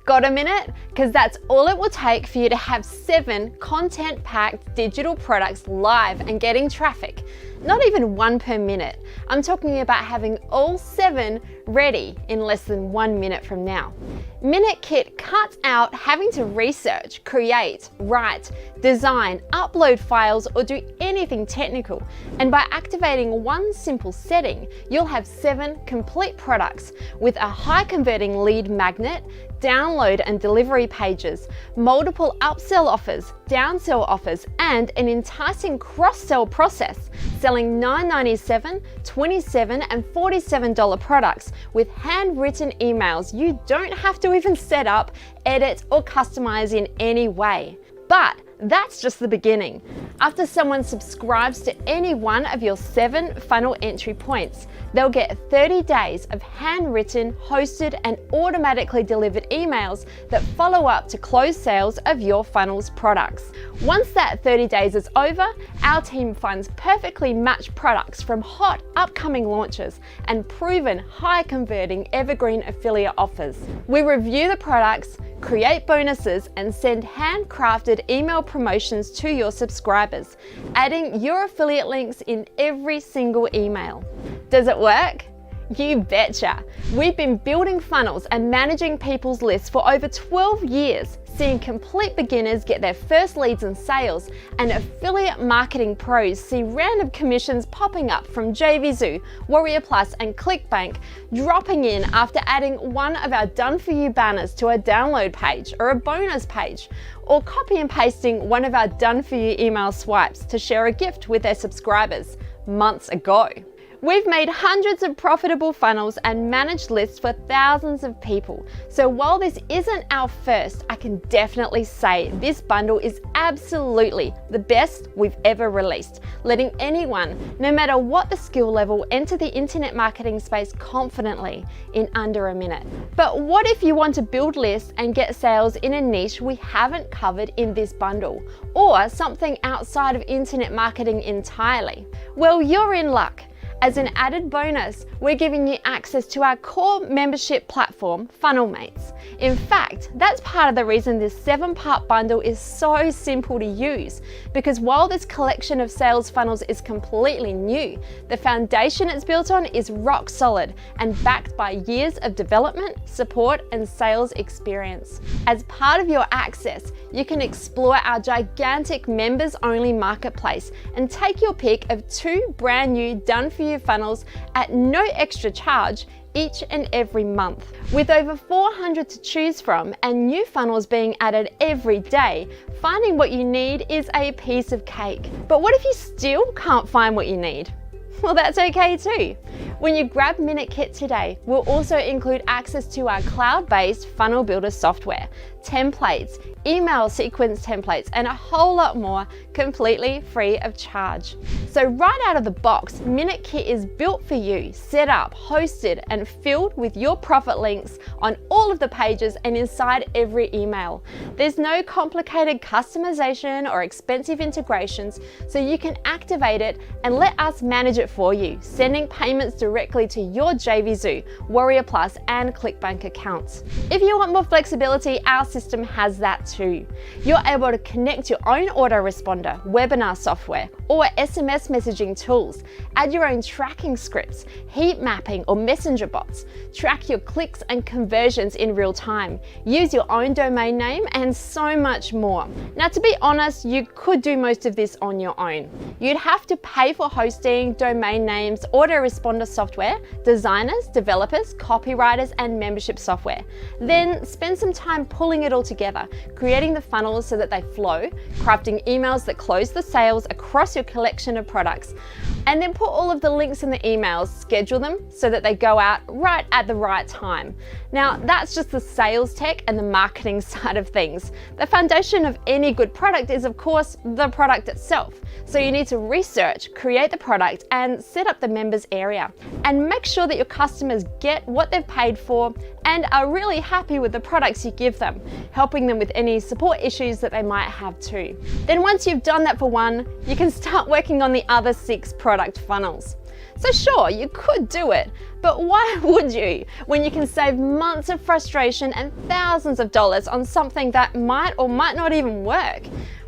Got a minute? Because that's all it will take for you to have 7 content-packed digital products live and getting traffic. Not even 1 per minute. I'm talking about having all 7 ready in less than 1 minute from now. MinuteKit cuts out having to research, create, write, design, upload files, or do anything technical. And by activating one simple setting, you'll have 7 complete products with a high converting lead magnet, download and delivery pages, multiple upsell offers, downsell offers, and an enticing cross-sell process, selling $9.97, $27, and $47 products with handwritten emails you don't have to even set up, edit, or customize in any way. But that's just the beginning. After someone subscribes to any one of your 7 funnel entry points, they'll get 30 days of handwritten, hosted, and automatically delivered emails that follow up to close sales of your funnel's products. Once that 30 days is over, our team finds perfectly matched products from hot upcoming launches and proven high converting evergreen affiliate offers. We review the products, create bonuses, and send handcrafted email promotions to your subscribers, adding your affiliate links in every single email. Does it work? You betcha! We've been building funnels and managing people's lists for over 12 years, seeing complete beginners get their first leads and sales, and affiliate marketing pros see random commissions popping up from JVZoo, Warrior Plus, and ClickBank dropping in after adding one of our done-for-you banners to a download page or a bonus page, or copy and pasting one of our done-for-you email swipes to share a gift with their subscribers months ago. We've made hundreds of profitable funnels and managed lists for thousands of people. So while this isn't our first, I can definitely say this bundle is absolutely the best we've ever released, letting anyone, no matter what the skill level, enter the internet marketing space confidently in under a minute. But what if you want to build lists and get sales in a niche we haven't covered in this bundle, or something outside of internet marketing entirely? Well, you're in luck. As an added bonus, we're giving you access to our core membership platform, FunnelMates. In fact, that's part of the reason this 7-part bundle is so simple to use, because while this collection of sales funnels is completely new, the foundation it's built on is rock solid and backed by years of development, support, and sales experience. As part of your access, you can explore our gigantic members-only marketplace and take your pick of 2 brand new done-for-you funnels at no extra charge each and every month. With over 400 to choose from and new funnels being added every day, finding what you need is a piece of cake. But what if you still can't find what you need? Well, that's okay too. When you grab MinuteKit today, we'll also include access to our cloud-based funnel builder software, templates, email sequence templates, and a whole lot more completely free of charge. So right out of the box, MinuteKit is built for you, set up, hosted, and filled with your profit links on all of the pages and inside every email. There's no complicated customization or expensive integrations, so you can activate it and let us manage it for you, sending payments directly to your JVZoo, Warrior Plus, and ClickBank accounts. If you want more flexibility, our system has that too. You're able to connect your own autoresponder, webinar software, or SMS messaging tools, add your own tracking scripts, heat mapping or messenger bots, track your clicks and conversions in real time, use your own domain name, and so much more. Now, to be honest, you could do most of this on your own. You'd have to pay for hosting, domain names, autoresponder software, designers, developers, copywriters, and membership software. Then spend some time pulling it all together, creating the funnels so that they flow, crafting emails that close the sales across your collection of products, and then put all of the links in the emails, schedule them so that they go out right at the right time. Now, that's just the sales tech and the marketing side of things. The foundation of any good product is, of course, the product itself. So you need to research, create the product, and set up the members area. And make sure that your customers get what they've paid for and are really happy with the products you give them, helping them with any support issues that they might have too. Then once you've done that for one, you can start working on the other 6 product funnels. So sure, you could do it, but why would you when you can save months of frustration and thousands of dollars on something that might or might not even work?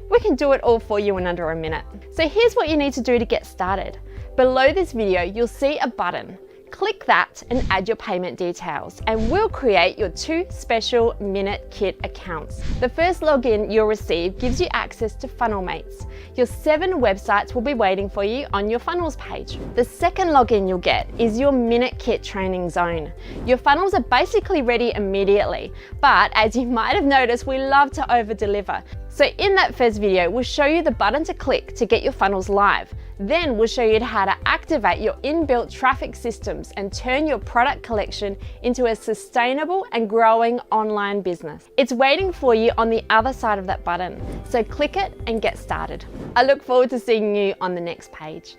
We can do it all for you in under a minute. So here's what you need to do to get started. Below this video, you'll see a button. Click that and add your payment details, and we'll create your 2 special MinuteKit accounts. The first login you'll receive gives you access to FunnelMates. Your 7 websites will be waiting for you on your funnels page. The second login you'll get is your MinuteKit training zone. Your funnels are basically ready immediately, but as you might have noticed, we love to over-deliver. So in that first video, we'll show you the button to click to get your funnels live. Then we'll show you how to activate your inbuilt traffic systems and turn your product collection into a sustainable and growing online business. It's waiting for you on the other side of that button. So click it and get started. I look forward to seeing you on the next page.